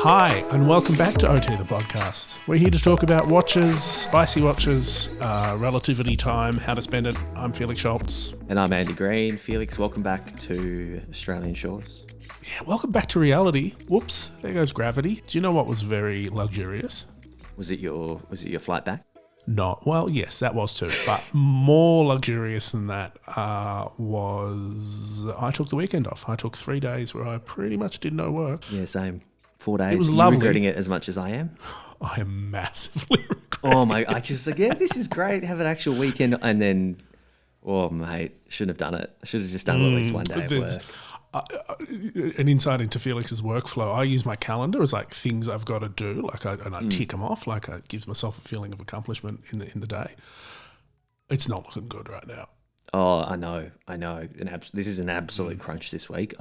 Hi, and welcome back to OT the podcast. We're here to talk about watches, spicy watches, relativity time, how to spend it. I'm Felix Schultz. And I'm Andy Green. Felix, welcome back to Australian shores. Yeah, welcome back to reality. Whoops, there goes gravity. Do you know what was very luxurious? Was it your flight back? Not, well, yes, that was too. But more luxurious than that was I took the weekend off. I took 3 days where I pretty much did no work. Yeah, same. 4 days. It was Are you lovely. regretting it as much as I am? I am massively regretting Oh my! I just like, yeah, this is great. Have an actual weekend, and then, oh mate, shouldn't have done it. I should have just done at least 1 day of work. An insight into Felix's workflow. I use my calendar as like things I've got to do, and I tick them off. Like it gives myself a feeling of accomplishment in the day. It's not looking good right now. Oh, I know. This is an absolute crunch this week.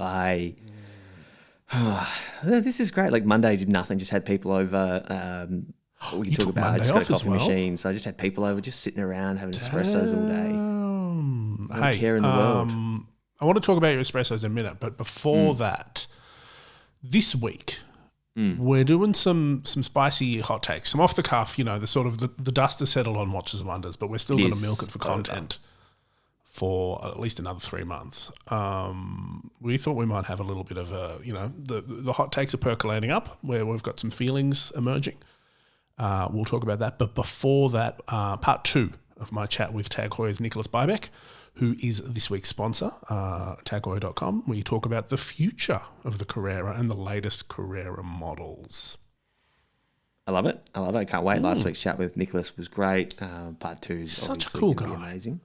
This is great. Like Monday did nothing, just had people over. We can talk about. I just got a coffee machine, so I just had people over, just sitting around having espressos all day. Hey, care in the world. I want to talk about your espressos in a minute, but before that, this week we're doing some spicy hot takes, some off the cuff. You know, the dust has settled on Watches and Wonders, but we're still going to milk it for content for at least another 3 months. We thought we might have a little bit of the hot takes are percolating up, where we've got some feelings emerging. We'll talk about that. But before that, part 2 of my chat with TAG Heuer's Nicholas Biebuyck, who is this week's sponsor, tagheuer.com, where you talk about the future of the Carrera and the latest Carrera models. I love it. I can't wait. Last week's chat with Nicholas was great. Part 2 is obviously going to be amazing.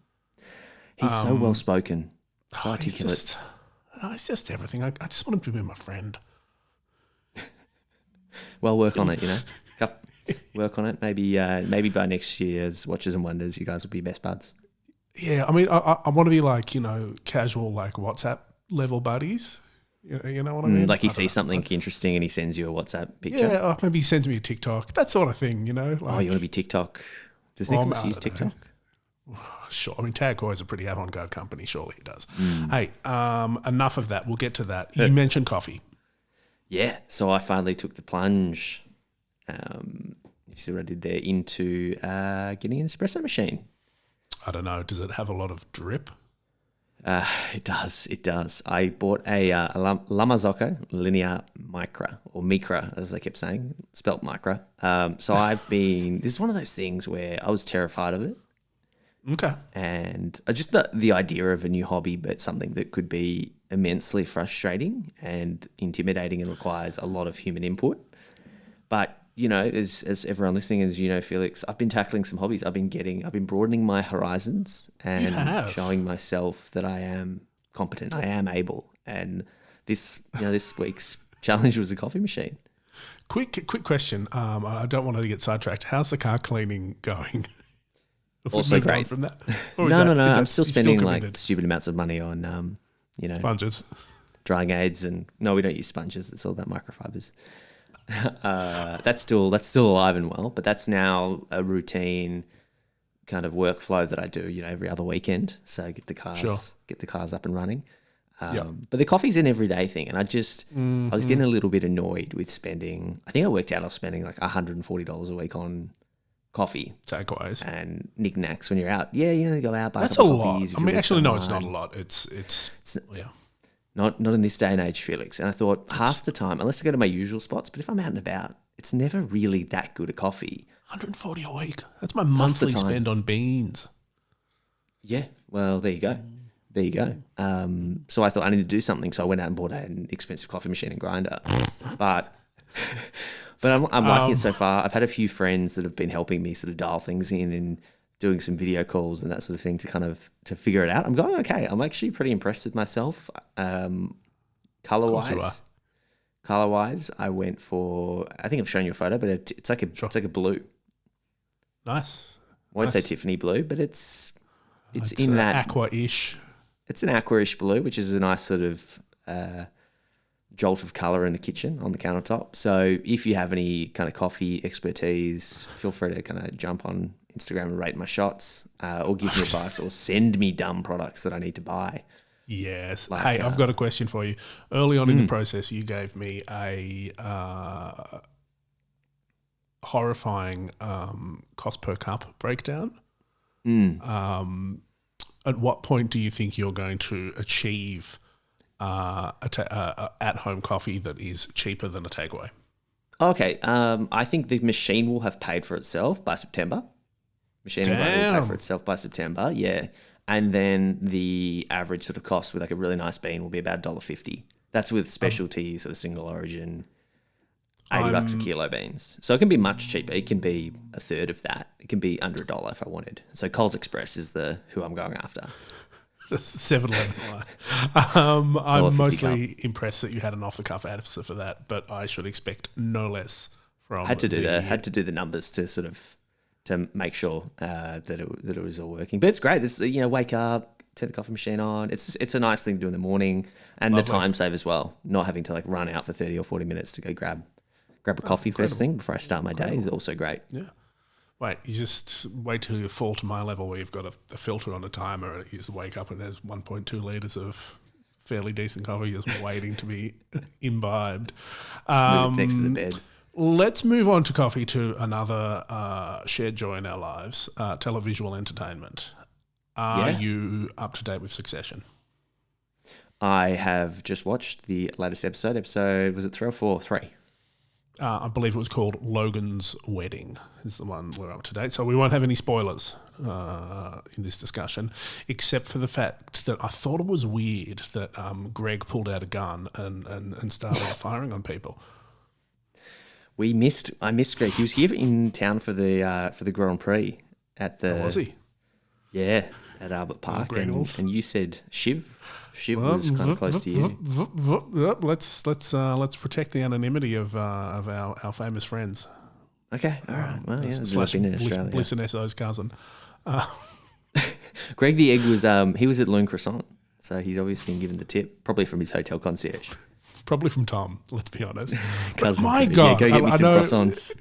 He's so well spoken, so articulate. It's just everything. I just want him to be my friend. Well, work on it. Work on it. Maybe by next year's Watches and Wonders, you guys will be best buds. Yeah, I mean, I want to be like, casual, like WhatsApp level buddies. You know what I mean? Like he sees something interesting and he sends you a WhatsApp picture. Yeah, or maybe he sends me a TikTok, that sort of thing. Like, you want to be TikTok? Does Nicholas use TikTok? Sure. I mean, TAG Heuer is a pretty avant-garde company. Surely he does. Hey, enough of that. We'll get to that. You mentioned coffee. Yeah. So I finally took the plunge. You see what I did there? Into getting an espresso machine. I don't know. Does it have a lot of drip? It does. I bought a Lamazocco Linea Micra, or Micra, as I kept saying, spelt Micra. So this is one of those things where I was terrified of it. Okay. And just the idea of a new hobby, but something that could be immensely frustrating and intimidating and requires a lot of human input. But as everyone listening, as you know, Felix, I've been tackling some hobbies. I've been broadening my horizons and showing myself that I am competent. I am able. And this week's challenge was a coffee machine. Quick question. I don't want to get sidetracked. How's the car cleaning going? Also great. From that? No. I'm still spending stupid amounts of money on, sponges, drying aids, and no, we don't use sponges. It's all about microfibers. That's still alive and well, but that's now a routine kind of workflow that I do, every other weekend. So get the cars up and running. But the coffee's an everyday thing, and I was getting a little bit annoyed with spending. I think I worked out I was spending like $140 a week on coffee, takeaways and knickknacks when you're out. Yeah, go out. Buy that's a lot. Coffees I mean, actually, no, it's not a lot. It's yeah. Not in this day and age, Felix. And I thought half the time, unless I go to my usual spots, but if I'm out and about, it's never really that good a coffee. $140 a week. That's my monthly spend on beans. Yeah. Well, there you go. So I thought I need to do something. So I went out and bought an expensive coffee machine and grinder. But I'm liking it so far. I've had a few friends that have been helping me sort of dial things in and doing some video calls and that sort of thing to figure it out. I'm going okay. I'm actually pretty impressed with myself. Color-wise, I went for. I think I've shown you a photo, but it's like a blue. Nice. I won't say Tiffany blue, but it's in that aqua-ish. It's an aqua-ish blue, which is a nice sort of jolt of color in the kitchen on the countertop. So if you have any kind of coffee expertise, feel free to kind of jump on Instagram and rate my shots, or give me advice, or send me dumb products that I need to buy. Yes. Like, Hey, I've got a question for you. Early on in the process, you gave me a horrifying cost per cup breakdown. At what point do you think you're going to achieve at-home coffee that is cheaper than a takeaway? Okay, I think the machine will have paid for itself by September. Machine and grinder will pay for itself by September, yeah. And then the average sort of cost with like a really nice bean will be about $1.50. That's with specialty sort of single origin, $80 a kilo beans. So it can be much cheaper. It can be a third of that. It can be under $1 if I wanted. So Coles Express is who I'm going after. That's 7-Eleven. I'm mostly cup. impressed that you had an off-the-cuff answer for that, but I should expect no less from. Had to do the numbers to make sure that it was all working. But it's great. This wake up, turn the coffee machine on. It's a nice thing to do in the morning, and the time save as well. Not having to like run out for 30 or 40 minutes to go grab a coffee first thing before I start my day is also great. Yeah. Wait, you just wait till you fall to my level where you've got a filter on a timer and you just wake up and there's 1.2 litres of fairly decent coffee just waiting to be imbibed. Just move it next to the bed. Let's move on to coffee, to another shared joy in our lives, televisual entertainment. Are you up to date with Succession? I have just watched the latest episode. Was it 3 or 4? 3. I believe it was called Logan's Wedding is the one we're up to date. So we won't have any spoilers in this discussion, except for the fact that I thought it was weird that Greg pulled out a gun and started firing on people. I missed Greg. He was here in town for the Grand Prix at the. Oh, was he? Yeah, at Albert Park, and you said Shiv was kind of close to you. Let's protect the anonymity of our famous friends. Okay, all right. Well, yeah, slash been in Australia. Bliss and SO's cousin. Greg the Egg was he was at Lone Croissant, so he's obviously been given the tip, probably from his hotel concierge. Probably from Tom, let's be honest. Cousin, my God, go get me some croissants.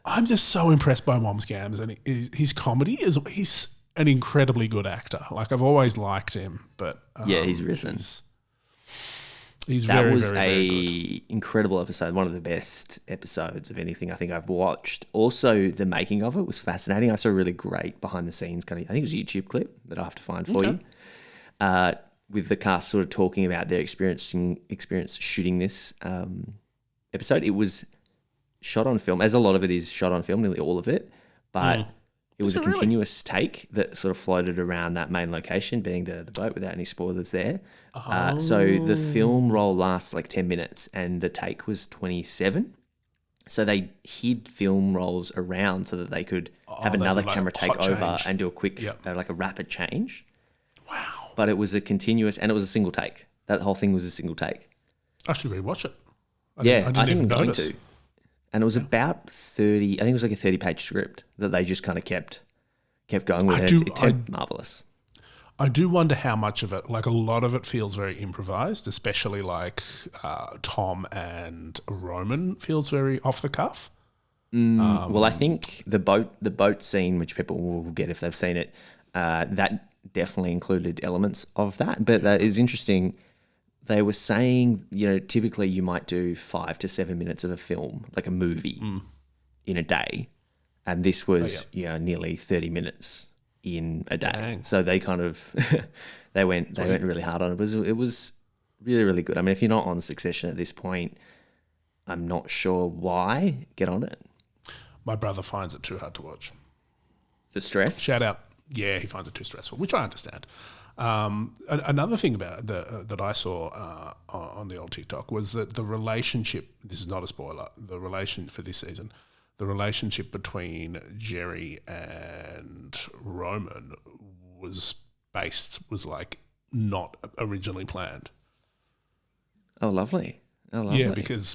I'm just so impressed by Mom Scams, and his comedy he's an incredibly good actor. Like, I've always liked him, but he's risen. He's that very, was very, very good. Incredible episode, one of the best episodes of anything I think I've watched. Also, the making of it was fascinating. I saw a really great behind the scenes I think it was a YouTube clip that I have to find for you. With the cast sort of talking about their experience shooting this episode. It was shot on film, as a lot of it is shot on film, nearly all of it, but it was a continuous take that sort of floated around that main location, being the boat, without any spoilers there. So the film roll lasts like 10 minutes and the take was 27. So they hid film rolls around so that they could have another camera take over and do a quick, like a rapid change. Wow. But it was a continuous, and it was a single take. That whole thing was a single take. I should rewatch it. I think I'm going to. And it was about 30, I think it was like a 30-page script that they just kind of kept going with. It turned marvellous. I do wonder how much of it, like a lot of it feels very improvised, especially like Tom and Roman feels very off the cuff. Well, I think the boat scene, which people will get if they've seen it, that definitely included elements of that. But that is interesting. They were saying, typically you might do 5 to 7 minutes of a film, like a movie, in a day. And this was nearly 30 minutes in a day. Dang. So they kind of they went really hard on it. It was really, really good. I mean, if you're not on Succession at this point, I'm not sure why. Get on it. My brother finds it too hard to watch. The stress? Shout out. Yeah, he finds it too stressful, which I understand. Another thing about that I saw on the old TikTok was that the relationship, this is not a spoiler, for this season, the relationship between Jerry and Roman was like not originally planned. Oh, lovely. Yeah, because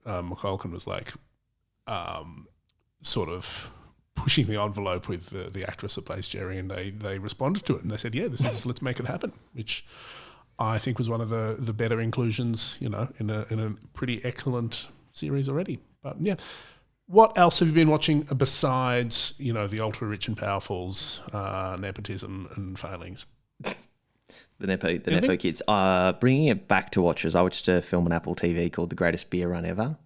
McCulkin was like sort of pushing the envelope with the actress that plays Jerry, and they responded to it and they said, let's make it happen, which I think was one of the better inclusions, in a pretty excellent series already. But yeah, what else have you been watching besides, the ultra rich and powerful's nepotism and failings? The Nepo kids. Bringing it back to watchers, I watched a film on Apple TV called The Greatest Beer Run Ever.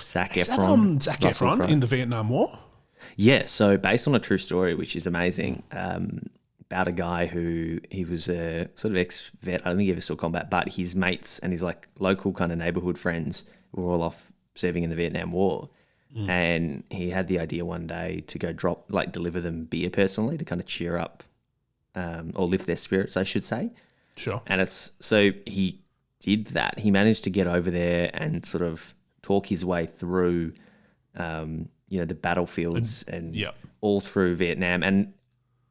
Zac Efron. Zac Efron in the Vietnam War? Yeah, so based on a true story, which is amazing, about a guy who he was a sort of ex-vet. I don't think he ever saw combat, but his mates and his like local kind of neighborhood friends were all off serving in the Vietnam War. And he had the idea one day to go deliver them beer personally to kind of cheer up or lift their spirits, I should say. Sure. And so he did that. He managed to get over there and sort of talk his way through, the battlefields and all through Vietnam. And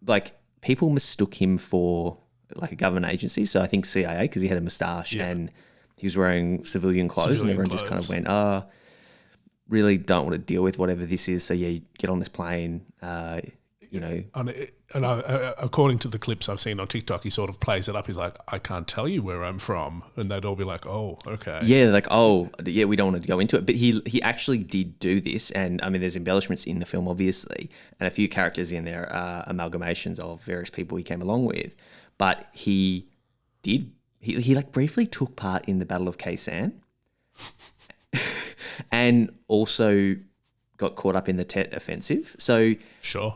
like people mistook him for like a government agency. So I think CIA, because he had a moustache and he was wearing civilian clothes and everyone just kind of went, really don't want to deal with whatever this is. So you get on this plane, And according to the clips I've seen on TikTok, he sort of plays it up. He's like, I can't tell you where I'm from. And they'd all be like, oh, okay. Yeah, like, we don't want to go into it. But he actually did do this. And, I mean, there's embellishments in the film, obviously. And a few characters in there are amalgamations of various people he came along with. But he like briefly took part in the Battle of Khe Sanh. And also got caught up in the Tet Offensive. So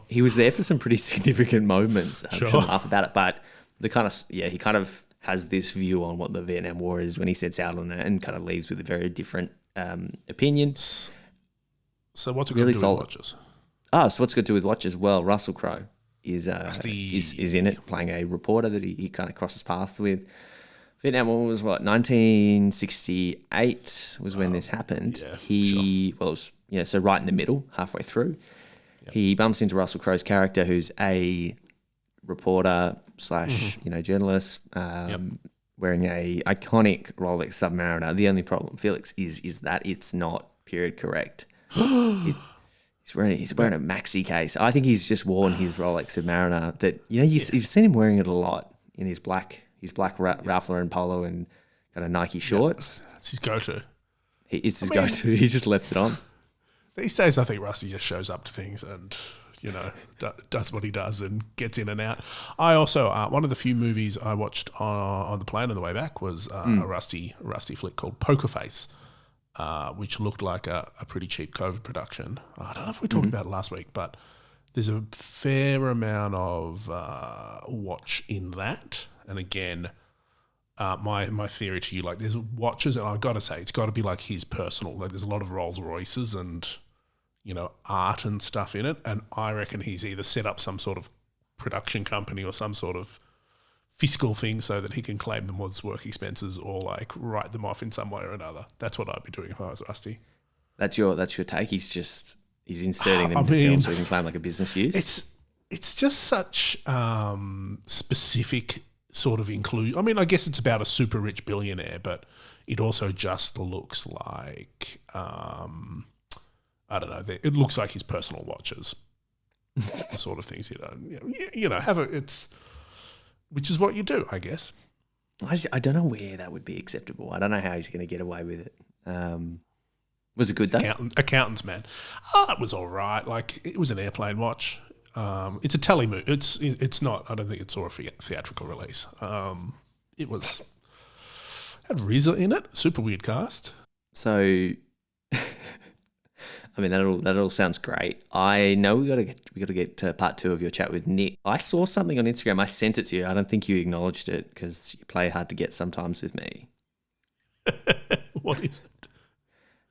he was there for some pretty significant moments. I'm sure laugh about it, but he kind of has this view on what the Vietnam War is when he sets out on it and kind of leaves with a very different opinion. So what's it really good to do with watches? So what's good to do with watches? Well, Russell Crowe is in it, playing a reporter that he kind of crosses paths with. Vietnam War was 1968 was when this happened. So right in the middle, halfway through. Yep. He bumps into Russell Crowe's character, who's a reporter / journalist, wearing a iconic Rolex Submariner. The only problem, Felix, is that it's not period correct. He's wearing a maxi case. I think he's just worn his Rolex Submariner. That you've seen him wearing it a lot in his black Ralph Lauren polo and kind of Nike shorts. It's his go-to. It's his go-to. He's just left it on. These days, I think Rusty just shows up to things and, does what he does and gets in and out. I also, one of the few movies I watched on the plane on the way back was a Rusty flick called Poker Face, which looked like a pretty cheap COVID production. I don't know if we talked about it last week, but there's a fair amount of watch in that. And again, my theory to you, like there's watches, and I've got to say, it's got to be like his personal, like there's a lot of Rolls Royces and, art and stuff in it. And I reckon he's either set up some sort of production company or some sort of fiscal thing so that he can claim them as work expenses or like write them off in some way or another. That's what I'd be doing if I was Rusty. That's your take. He's inserting them into film so he can claim like a business use. It's just such specific sort of include. I mean, I guess it's about a super rich billionaire, but it also just looks like I don't know. It looks like his personal watches, the sort of things which is what you do, I guess. I don't know where that would be acceptable. I don't know how he's going to get away with it. Was it good though? Accountants, man. It was all right. Like it was an airplane watch. It's a tele movie. It's not. I don't think it saw a theatrical release. It had RZA in it. Super weird cast. So, I mean that all sounds great. I know we got to get to part 2 of your chat with Nick. I saw something on Instagram. I sent it to you. I don't think you acknowledged it because you play hard to get sometimes with me. What is it?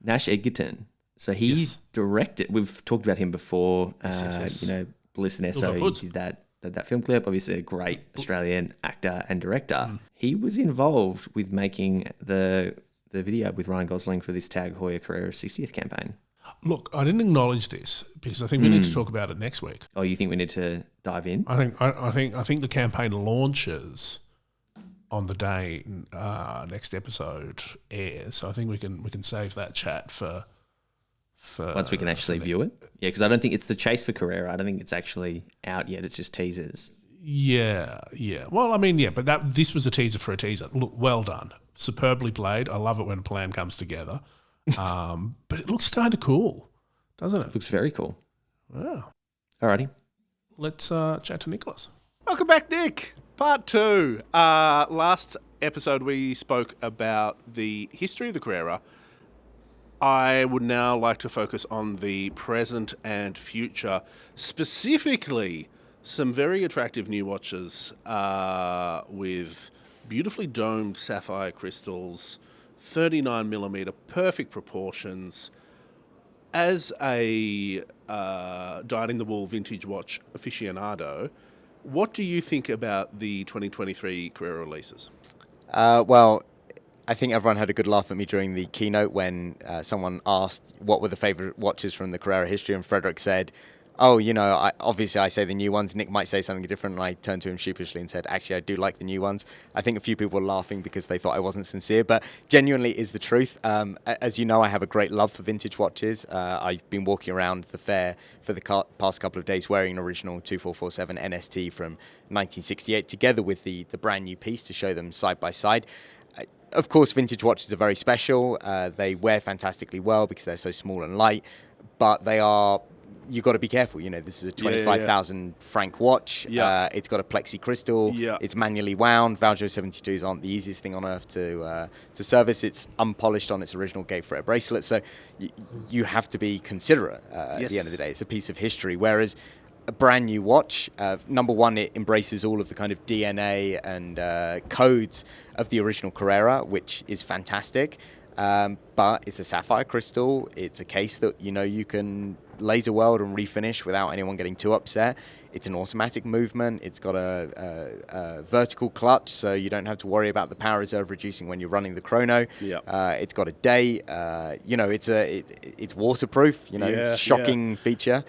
Nash Edgerton. So he directed. We've talked about him before. Yes. Bliss and Esso. He did that film clip. Obviously, a great Australian actor and director. He was involved with making the video with Ryan Gosling for this TAG Heuer Carrera 60th campaign. Look, I didn't acknowledge this because I think we need to talk about it next week. Oh, you think we need to dive in? I think the campaign launches on the day next episode airs. So I think we can save that chat for once we can actually view it. Yeah, because I don't think it's the chase for Carrera. I don't think it's actually out yet. It's just teasers. Yeah. Well, I mean, but this was a teaser for a teaser. Look, well done. Superbly played. I love it when a plan comes together. But it looks kind of cool, doesn't it? It looks very cool. Wow. Alrighty. Let's chat to Nicholas. Welcome back, Nick. Part 2. Last episode we spoke about the history of the Carrera. I would now like to focus on the present and future, specifically some very attractive new watches with beautifully domed sapphire crystals, 39mm, perfect proportions. As a dyed-in-the-wool vintage watch aficionado, what do you think about the 2023 Carrera releases? Well, I think everyone had a good laugh at me during the keynote when someone asked what were the favourite watches from the Carrera history, and Frederick said, oh, obviously I say the new ones. Nick might say something different, and I turned to him sheepishly and said, actually, I do like the new ones. I think a few people were laughing because they thought I wasn't sincere, but genuinely is the truth. As you know, I have a great love for vintage watches. I've been walking around the fair for the past couple of days wearing an original 2447 NST from 1968 together with the brand new piece to show them side by side. Of course, vintage watches are very special. They wear fantastically well because they're so small and light, but you've got to be careful. This is a 25,000 franc watch. Yeah. It's got a plexi crystal. Yeah. It's manually wound. Valjo 72s aren't the easiest thing on earth to service. It's unpolished on its original gate fret bracelet. So you have to be considerate at the end of the day. It's a piece of history. Whereas a brand new watch, number one, it embraces all of the kind of DNA and codes of the original Carrera, which is fantastic. But it's a sapphire crystal. It's a case that you can laser weld and refinish without anyone getting too upset. It's an automatic movement. It's got a vertical clutch, so you don't have to worry about the power reserve reducing when you're running the chrono. Yeah. It's got a date. It's waterproof. Shocking feature.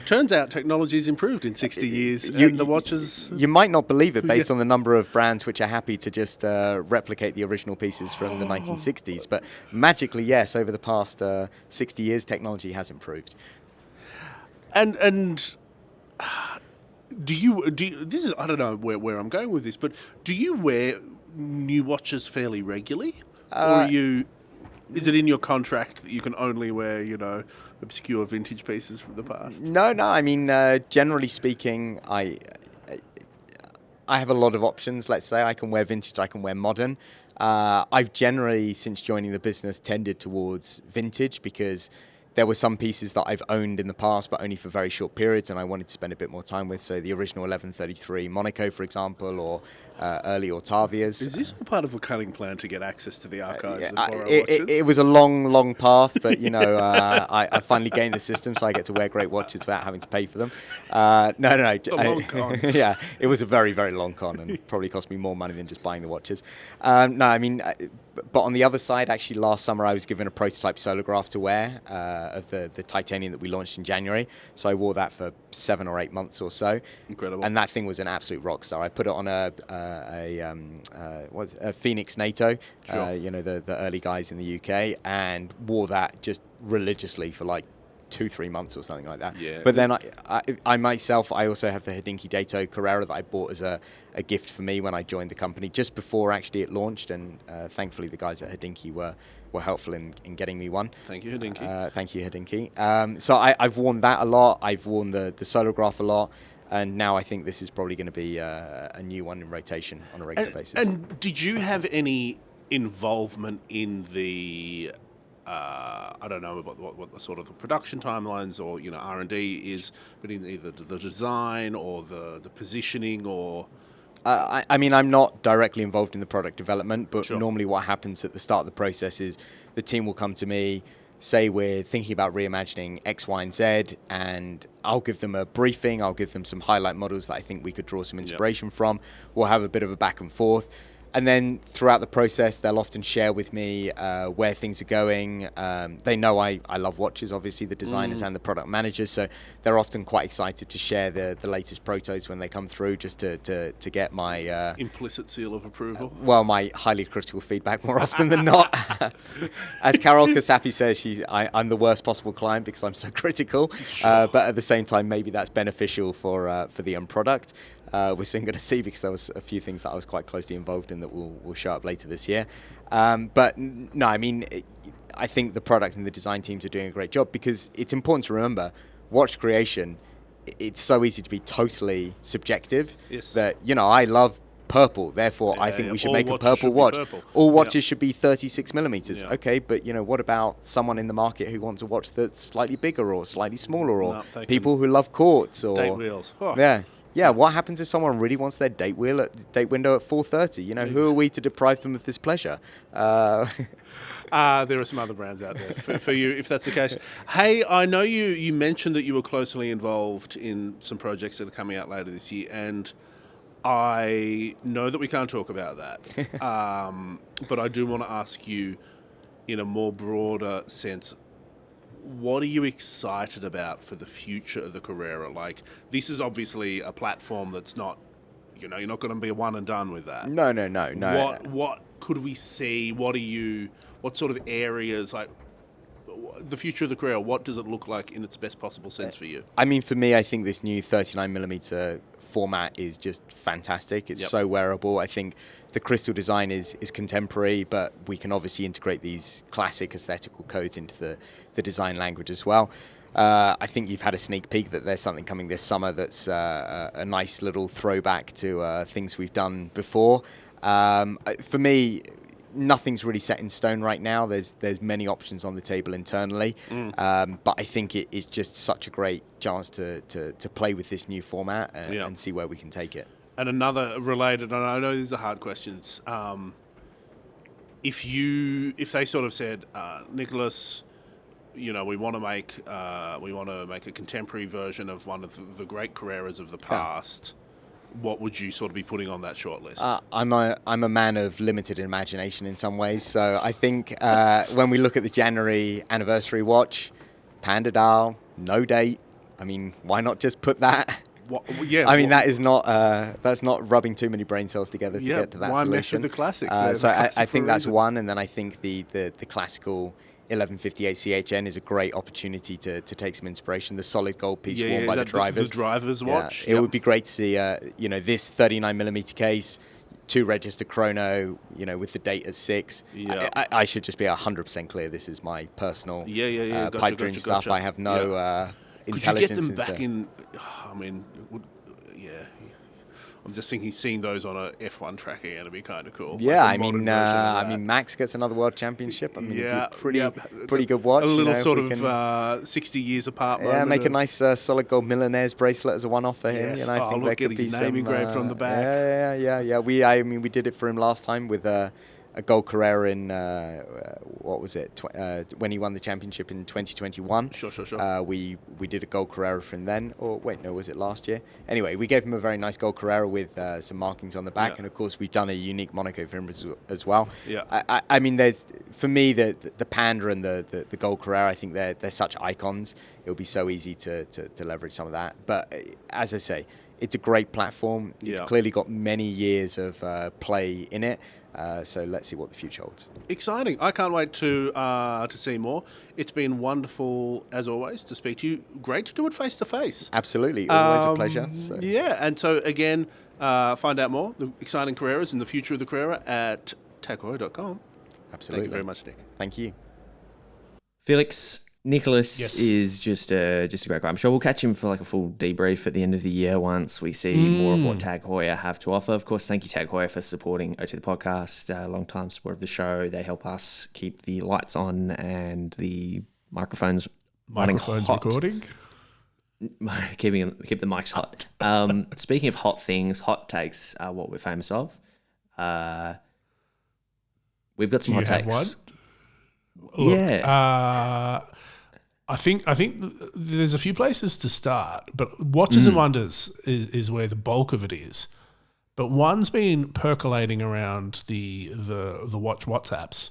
Turns out technology's improved in 60 years, and the watches... You might not believe it based on the number of brands which are happy to just replicate the original pieces from the 1960s. But magically, yes, over the past 60 years, technology has improved. And do you this is, I don't know where I'm going with this, but do you wear new watches fairly regularly? Or is it in your contract that you can only wear, obscure vintage pieces from the past? No. I mean, generally speaking, I have a lot of options. Let's say I can wear vintage, I can wear modern. I've generally, since joining the business, tended towards vintage because there were some pieces that I've owned in the past, but only for very short periods, and I wanted to spend a bit more time with. So the original 1133 Monaco, for example, or early Octavias. Is this all part of a cunning plan to get access to the archives and borrow watches? watches? It was a long path, but I finally gained the system, so I get to wear great watches without having to pay for them. No. The long con. Yeah, it was a very, very long con, and probably cost me more money than just buying the watches. But on the other side, actually, last summer I was given a prototype solograph to wear of the titanium that we launched in January. So I wore that for 7 or 8 months or so. Incredible. And that thing was an absolute rock star. I put it on a Phoenix NATO, Sure. the early guys in the UK, and wore that just religiously for like 2-3 months or something like that. Yeah. But then I myself, I also have the Hodinkee Dato Carrera that I bought as a gift for me when I joined the company just before actually it launched, and thankfully the guys at Hodinkee were helpful in getting me one. Thank you, Hodinkee. Thank you, Hodinkee. So I've worn that a lot. I've worn the Solograph a lot. And now I think this is probably going to be a new one in rotation on a regular basis. And did you have any involvement in the... I don't know about what the sort of the production timelines or R&D is, but in either the design or the positioning or... I mean, I'm not directly involved in the product development, but Sure. Normally what happens at the start of the process is the team will come to me, say we're thinking about reimagining X, Y, and Z, and I'll give them a briefing, I'll give them some highlight models that I think we could draw some inspiration from. We'll have a bit of a back and forth. And then throughout the process, they'll often share with me where things are going. They know I love watches, obviously, the designers and the product managers. So they're often quite excited to share the latest protos when they come through, just to get my... implicit seal of approval. My highly critical feedback more often than not. As Carol Kasapi says, I'm the worst possible client because I'm so critical. Sure. But at the same time, maybe that's beneficial for the end product. We're soon going to see, because there was a few things that I was quite closely involved in that will show up later this year. But no, I mean, I think the product and the design teams are doing a great job, because it's important to remember watch creation it's so easy to be totally subjective. Yes. That, you know, I love purple, therefore I think we should All make a watches purple should be watch. purple. All watches should be 36 millimeters. Yeah. Okay, but, you know, what about someone in the market who wants a watch that's slightly bigger or slightly smaller, or No, people who love quartz, or date wheels. Oh. Yeah, what happens if someone really wants their date window at 4:30? You know, who are we to deprive them of this pleasure? There are some other brands out there for you, if that's the case. Hey, I know you mentioned that you were closely involved in some projects that are coming out later this year, and I know that we can't talk about that. But I do want to ask you, in a more broader sense, what are you excited about for the future of the Carrera? Like, this is obviously a platform that's not, you know, you're not going to be a one and done with that. No. What could we see? What sort of areas, like the future of the Carrera, what does it look like in its best possible sense for you? I mean, for me, I think this new 39mm format is just fantastic. It's so wearable. I think the crystal design is contemporary, but we can obviously integrate these classic aesthetical codes into the design language as well. I think you've had a sneak peek that there's something coming this summer that's a nice little throwback to things we've done before. For me, nothing's really set in stone right now. There's many options on the table internally, but I think it is just such a great chance to play with this new format and see where we can take it. And another related, and I know these are hard questions. If they sort of said, Nicholas, you know, we want to make a contemporary version of one of the great Carreras of the past. What would you sort of be putting on that shortlist? I'm a man of limited imagination in some ways, so I think when we look at the January anniversary watch, Panda dial, no date. I mean, why not just put that? That is not that's not rubbing too many brain cells together to get to that why solution. Why mess with the classics? So I think that's one, and then I think the classical 1158 CHN is a great opportunity to take some inspiration. The solid gold piece worn by the drivers. The driver's watch. It would be great to see, this 39mm case, 2 register chrono, with the date at 6. Yeah. I should just be 100% clear. This is my personal Pipe dream stuff. I have no intelligence. Could you get them back in? I mean, I'm just thinking seeing those on a F1 track again would be kind of cool. Yeah, I mean, Max gets another world championship. I mean, it'd be pretty good watch. A little sort of 60 years apart. Yeah, make a nice solid gold Millionaire's bracelet as a one-off for him. Yes. I think there could be his name engraved on the back. Yeah. We did it for him last time with a gold Carrera in when he won the championship in 2021. Sure. We did a gold Carrera for him then, or was it last year? Anyway, we gave him a very nice gold Carrera with some markings on the back, and of course we've done a unique Monaco for him as well. Yeah. I mean, there's, for me, the Panda and the gold Carrera, I think they're such icons. It'll be so easy to leverage some of that. But as I say, it's a great platform. It's clearly got many years of play in it. So let's see what the future holds. Exciting. I can't wait to see more. It's been wonderful, as always, to speak to you. Great to do it face-to-face. Absolutely. Always a pleasure. So. Yeah, and so, again, find out more, the exciting Carreras and the future of the Carrera at tagheuer.com. Absolutely. Thank you very much, Nick. Thank you. Felix, Nicholas is just a great guy. I'm sure we'll catch him for like a full debrief at the end of the year once we see more of what TAG Heuer have to offer. Of course, thank you, TAG Heuer, for supporting OT the podcast, long-time support of the show. They help us keep the lights on and the microphones running hot. Recording. Keep the mics hot. Speaking of hot things, hot takes are what we're famous of. We've got some hot takes. Have one? Look, I think there's a few places to start, but Watches and Wonders is where the bulk of it is. But one's been percolating around the watch WhatsApps.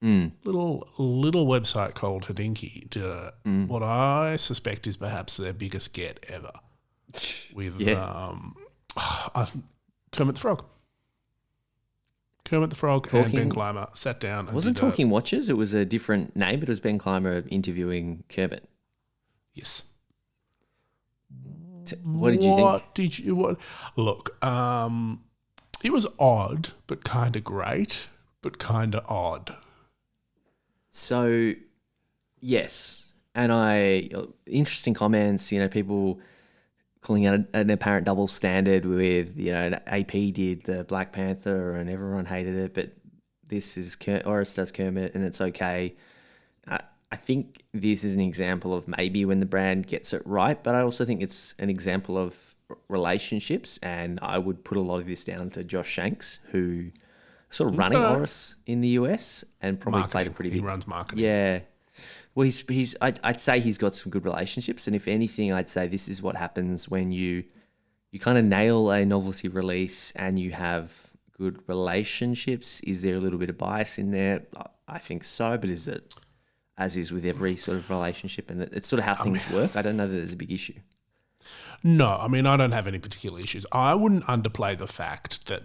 Little website called Hodinkee did what I suspect is perhaps their biggest get ever with Kermit the Frog. Kermit the Frog and Ben Clymer sat down. And wasn't Talking Watches. It was a different name, but it was Ben Clymer interviewing Kermit. Yes. What did you think? Look, it was odd, but kind of great, but kind of odd. So, yes. And interesting comments, people calling out an apparent double standard with, AP did the Black Panther and everyone hated it, but this is Oris does Kermit and it's okay. I think this is an example of maybe when the brand gets it right, but I also think it's an example of relationships, and I would put a lot of this down to Josh Shanks, who sort of running Oris in the US and probably played a pretty big... He runs marketing. Yeah. Well, I'd say he's got some good relationships, and if anything, I'd say this is what happens when you kind of nail a novelty release and you have good relationships. Is there a little bit of bias in there? I think so, but is it, as is with every sort of relationship, and it's sort of how things work? I don't know that there's a big issue. No, I mean, I don't have any particular issues. I wouldn't underplay the fact that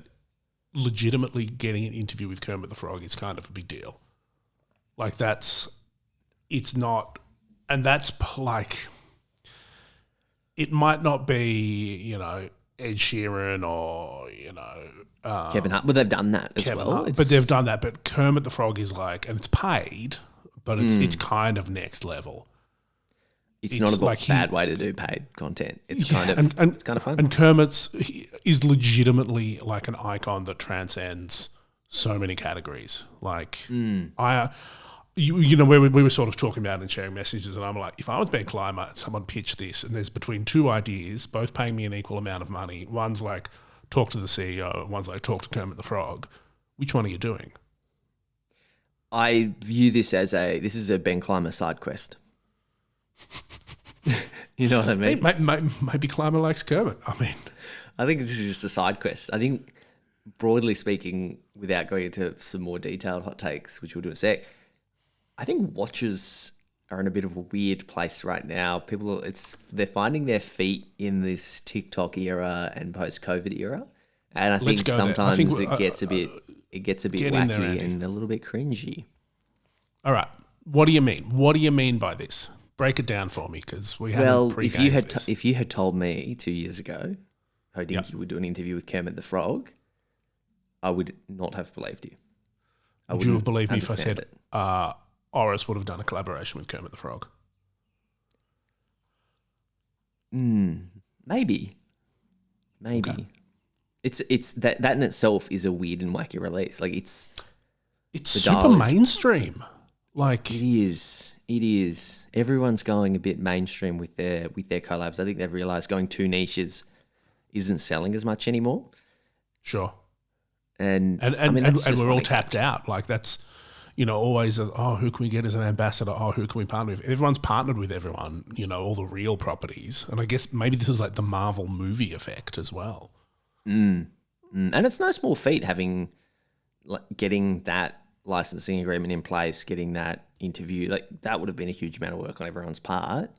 legitimately getting an interview with Kermit the Frog is kind of a big deal. Like it's not, and that's like, it might not be, Ed Sheeran or, Kevin Hart. Well, they've done that as Kevin well. Hart, but they've done that. But Kermit the Frog is like, and it's paid, but it's kind of next level. It's not a bad way to do paid content. It's kind of it's kind of fun. And is legitimately like an icon that transcends so many categories. Like where we were sort of talking about and sharing messages, and I'm like, if I was Ben Clymer and someone pitched this, and there's between two ideas, both paying me an equal amount of money. One's like talk to the CEO, one's like talk to Kermit the Frog. Which one are you doing? I view this as this is a Ben Clymer side quest. You know what I mean? Maybe Clymer likes Kermit. I mean, I think this is just a side quest. I think, broadly speaking, without going into some more detailed hot takes, which we'll do in a sec, I think watchers are in a bit of a weird place right now. They're finding their feet in this TikTok era and post-COVID era, and I think sometimes it gets a bit wacky and a little bit cringy. All right, what do you mean? What do you mean by this? Break it down for me, because we haven't pre-gamed this. If you had told me 2 years ago, Hodinky would do an interview with Kermit the Frog, I would not have believed you. Would you have believed me if I said Oris would have done a collaboration with Kermit the Frog? Maybe. Okay. It's that in itself is a weird and wacky release. Like it's super mainstream. Like it is. Everyone's going a bit mainstream with their collabs. I think they've realized going too niches isn't selling as much anymore. Sure. And we're all tapped out. Like that's, always, who can we get as an ambassador? Who can we partner with? Everyone's partnered with everyone, all the real properties. And I guess maybe this is like the Marvel movie effect as well. And it's no small feat getting that licensing agreement in place, getting that interview. Like that would have been a huge amount of work on everyone's part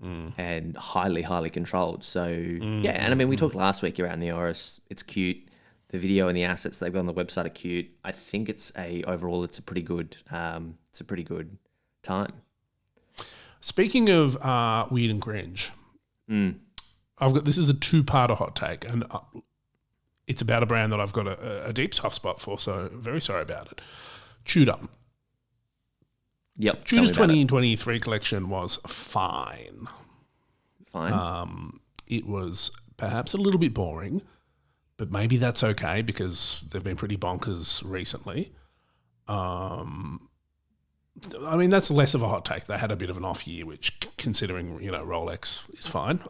and highly, highly controlled. So, yeah. And I mean, we talked last week around the Oris. It's cute. The video and the assets they've got on the website are cute. I think overall it's a pretty good time. Speaking of weird and cringe, this is a two-parter hot take, and it's about a brand that I've got a deep soft spot for, so very sorry about it. Tudor. Yep. Tudor's 2023 collection was fine. It was perhaps a little bit boring, but maybe that's okay because they've been pretty bonkers recently. I mean, that's less of a hot take. They had a bit of an off year, which, considering, Rolex is fine.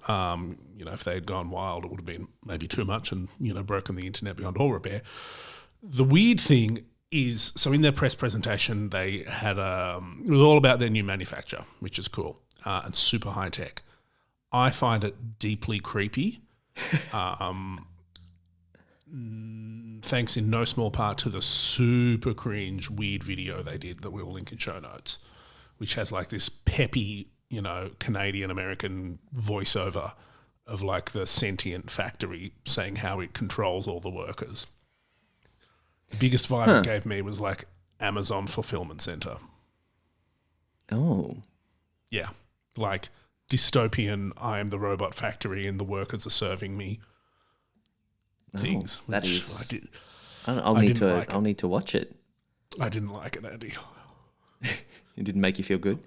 If they had gone wild, it would have been maybe too much and, broken the internet beyond all repair. The weird thing is, so in their press presentation, they had it was all about their new manufacture, which is cool and super high tech. I find it deeply creepy. Thanks in no small part to the super cringe weird video they did that we'll link in show notes, which has like this peppy, Canadian American voiceover of like the sentient factory saying how it controls all the workers. The biggest vibe it gave me was like Amazon fulfillment center. Oh. Yeah. Like dystopian, I am the robot factory and the workers are serving me things. That is. I'll need to watch it. I didn't like it, Andy. It didn't make you feel good?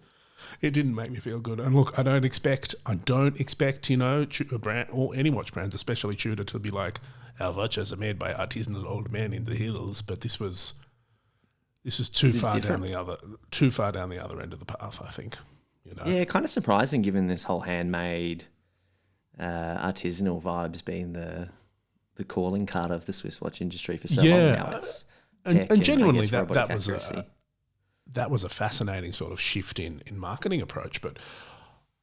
It didn't make me feel good. And look, I don't expect, a brand or any watch brands, especially Tudor, to be like, our watches are made by artisanal old men in the hills. But this was too far down the other end of the path, I think. Yeah, kind of surprising given this whole handmade, artisanal vibes being the calling card of the Swiss watch industry for so long now. It's and genuinely that was a fascinating sort of shift in marketing approach. But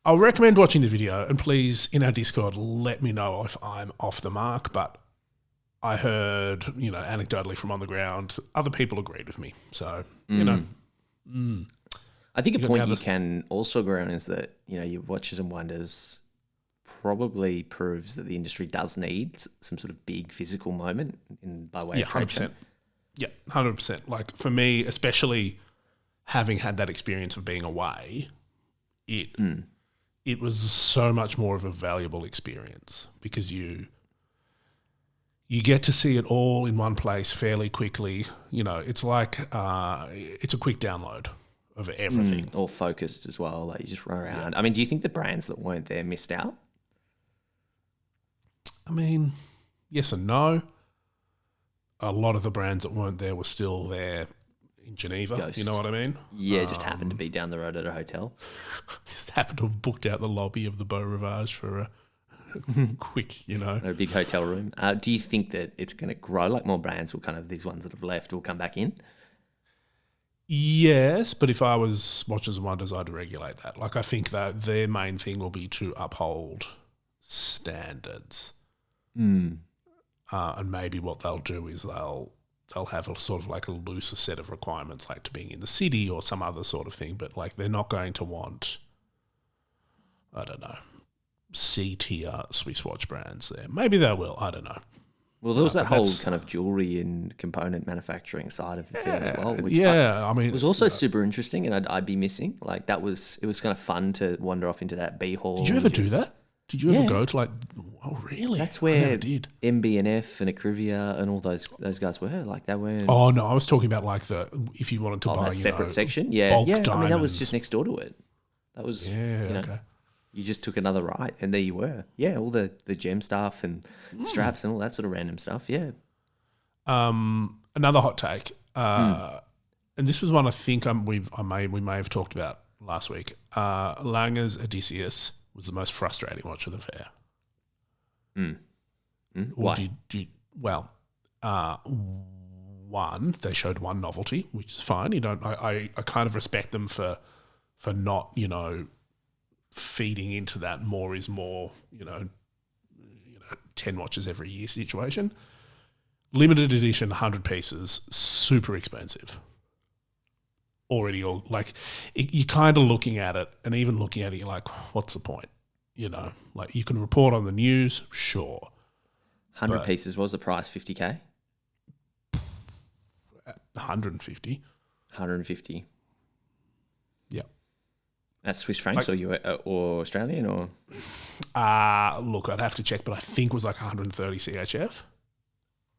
I'll recommend watching the video, and please, in our Discord, let me know if I'm off the mark. But I heard, anecdotally from on the ground, other people agreed with me. So, I think a point you can also agree on is that, your Watches and Wonders probably proves that the industry does need some sort of big physical moment by way of trade show. Yeah, 100%. Like for me, especially having had that experience of being away, it was so much more of a valuable experience because you get to see it all in one place fairly quickly. It's like it's a quick download of everything. All focused as well. Like you just run around. Yeah. I mean, do you think the brands that weren't there missed out? I mean, yes and no. A lot of the brands that weren't there were still there in Geneva. Ghost. You know what I mean? Yeah, just happened to be down the road at a hotel. Just happened to have booked out the lobby of the Beau Rivage for a quick, A big hotel room. Do you think that it's going to grow? Like more brands will these ones that have left will come back in? Yes, but if I was Watches and Wonders, I'd regulate that. Like I think that their main thing will be to uphold standards. And maybe what they'll do is they'll have a sort of like a looser set of requirements, like to being in the city or some other sort of thing. But like they're not going to want, I don't know, C-tier Swiss watch brands there. Maybe they will. I don't know. Well, there was that whole kind of jewellery and component manufacturing side of the thing as well, which I mean, it was also super interesting, and I'd be missing. Like it was kind of fun to wander off into that B hall. Did you ever do that? Did you ever go to like? Oh, really? That's where MB&F and Acrivia and all those guys were. Like they were. Oh no, I was talking about like if you wanted to buy that separate section. Bulk diamonds. I mean that was just next door to it. That was okay. You just took another right, and there you were. Yeah, all the gem stuff and straps and all that sort of random stuff. Yeah. Another hot take, and this was one I think we may have talked about last week. Lange's Odysseus was the most frustrating watch of the fair. Why? One, they showed one novelty, which is fine. I kind of respect them for not, feeding into that more is more, 10 watches every year situation. Limited edition, 100 pieces, super expensive. Already, you're kind of looking at it, and even looking at it, you're like, what's the point? Like you can report on the news, sure. 100 pieces, what was the price? 50K? 150. 150. Yeah. That's Swiss francs or Australian or? Look, I'd have to check, but I think it was like 130 CHF.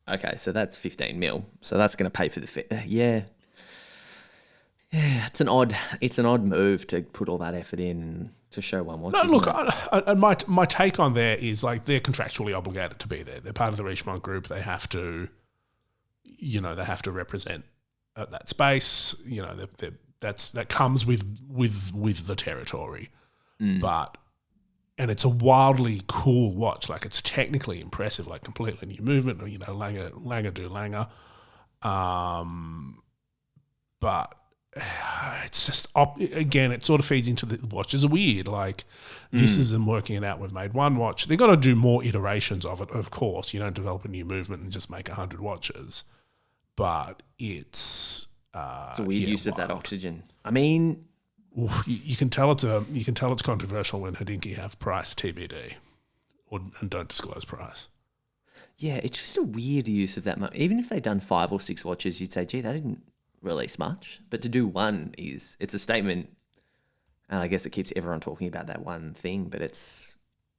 Okay, so that's 15 mil. So that's going to pay for the fair. Yeah. Yeah, it's an odd move to put all that effort in to show one watch. No, look, my take on there is like they're contractually obligated to be there. They're part of the Richemont group. They have to, they have to represent that space. That comes with the territory, and it's a wildly cool watch. Like it's technically impressive, like completely new movement. Lange do Lange, but it's just again, it sort of feeds into the watches are weird. Like this isn't working it out. We've made one watch. They've got to do more iterations of it. Of course, you don't develop a new movement and just make 100 watches. But it's a weird use of that oxygen. I mean, you can tell it's controversial when Hodinkee have price TBD, and don't disclose price. Yeah, it's just a weird use of that. Even if they'd done 5 or 6 watches, you'd say, gee, they didn't release much. But to do one it's a statement, and I guess it keeps everyone talking about that one thing, but it's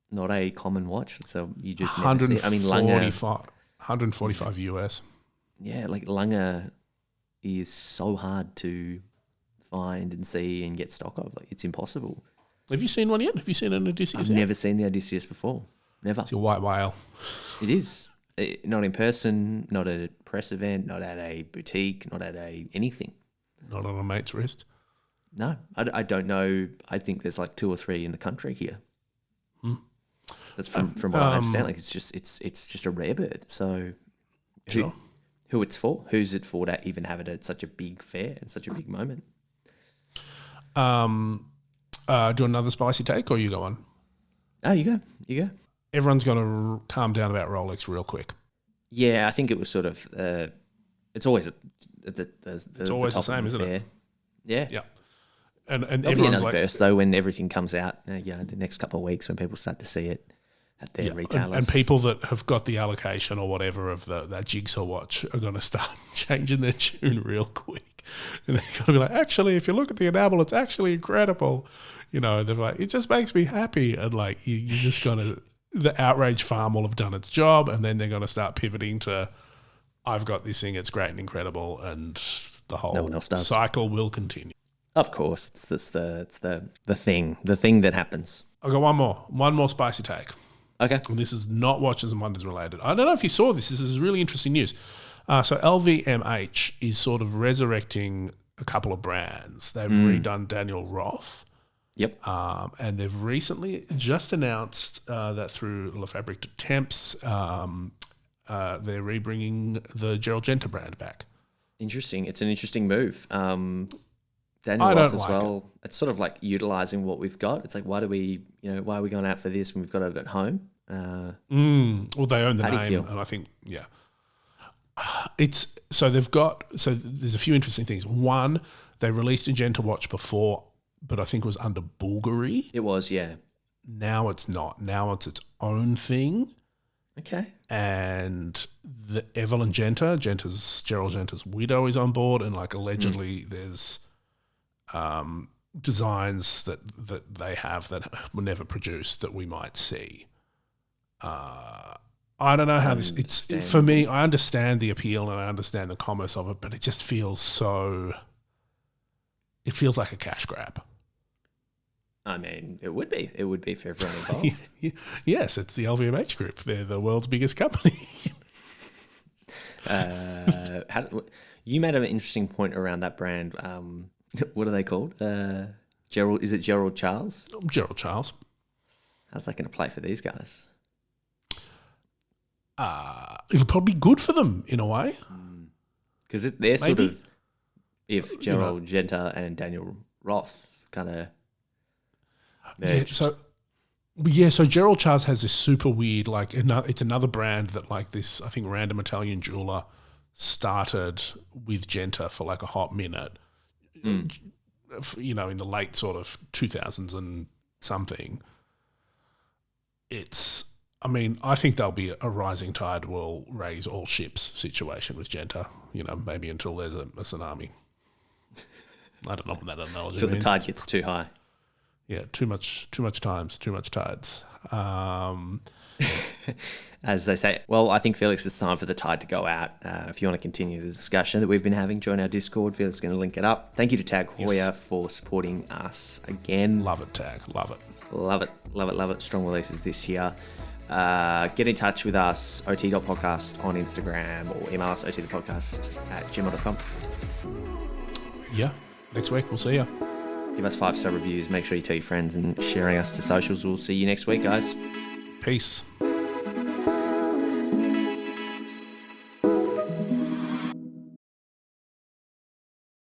not a common watch, so you just never see it. I mean, Lange, 145 US. Yeah, like Lange is so hard to find and see and get stock of. Like, it's impossible. Have you seen one yet? Have you seen an Odysseus I've yet? never seen the Odysseus before. Never. It's a white whale. It is. Not in person, not at a press event, not at a boutique, not at anything. Not on a mate's wrist. No, I don't know. I think there's like 2 or 3 in the country here. That's from what I understand. Like it's just a rare bird. So Sure. who it's for? Who's it for to even have it at such a big fair and such a big moment? Do another spicy take, or you go on? Oh, you go. Everyone's going to calm down about Rolex real quick. Yeah, I think it was sort of. It's always It's always the same, isn't it? Yeah. Yeah. And There'll be everyone's another like, burst though when everything comes out. The next couple of weeks when people start to see it at their retailers. and people that have got the allocation or whatever of that Jigsaw watch are going to start changing their tune real quick. And they're going to be like, actually, if you look at the enamel, it's actually incredible. You know, they're like, it just makes me happy. And like, you're just going to, the outrage farm will have done its job. And then they're going to start pivoting to, I've got this thing, it's great and incredible. And the No one whole else does. cycle will continue. Of course, it's the thing that happens. I've got one more spicy take. Okay. And this is not Watches and Wonders related. I don't know if you saw this. This is really interesting news. So LVMH is sort of resurrecting a couple of brands. They've redone Daniel Roth. Yep. And they've recently just announced that through Le Fabrique de Temps, they're rebringing the Gerald Genta brand back. Interesting. It's an interesting move. Daniel I Roth don't as like well. It's sort of like utilizing what we've got. It's like, why are we going out for this when we've got it at home? Well, they own the How do you name, feel? and I think, yeah. There's a few interesting things. One, they released a Genta watch before, but I think it was under Bulgari. It was, yeah. Now it's not. Now it's its own thing. Okay. And the Evelyn Gerald Genta's widow is on board, and like allegedly there's designs that they have that were never produced that we might see. I don't know how it's for me. I understand the appeal and I understand the commerce of it, but it just feels so. It feels like a cash grab. I mean, it would be for everyone involved. Yes, it's the LVMH group. They're the world's biggest company. You made an interesting point around that brand. What are they called? Gerald? Is it Gerald Charles? Gerald Charles. How's that going to play for these guys? It'll probably be good for them in a way. Because they're sort Maybe. of, if Gerald Genta and Daniel Roth kind of merged. So Gerald Charles has this super weird, like, it's another brand that, like, this, I think, random Italian jeweler started with Genta for like a hot minute, you know, in the late sort of 2000s and something. I think there'll be a rising tide will raise all ships situation with Genta, you know, maybe until there's a tsunami. I don't know what that analogy Until the means. tide gets too high. Yeah, too much tides. As they say. Well, I think, Felix, it's time for the tide to go out. If you want to continue the discussion that we've been having, join our Discord. Felix is going to link it up. Thank you to TAG Heuer for supporting us again. Love it, Tag. Love it. Love it, love it, love it. Strong releases this year. Get in touch with us, ot.podcast on Instagram, or email us otthepodcast@gmail.com. Yeah, next week we'll see you. Give us 5-star reviews. Make sure you tell your friends and sharing us to socials. We'll see you next week, guys. Peace.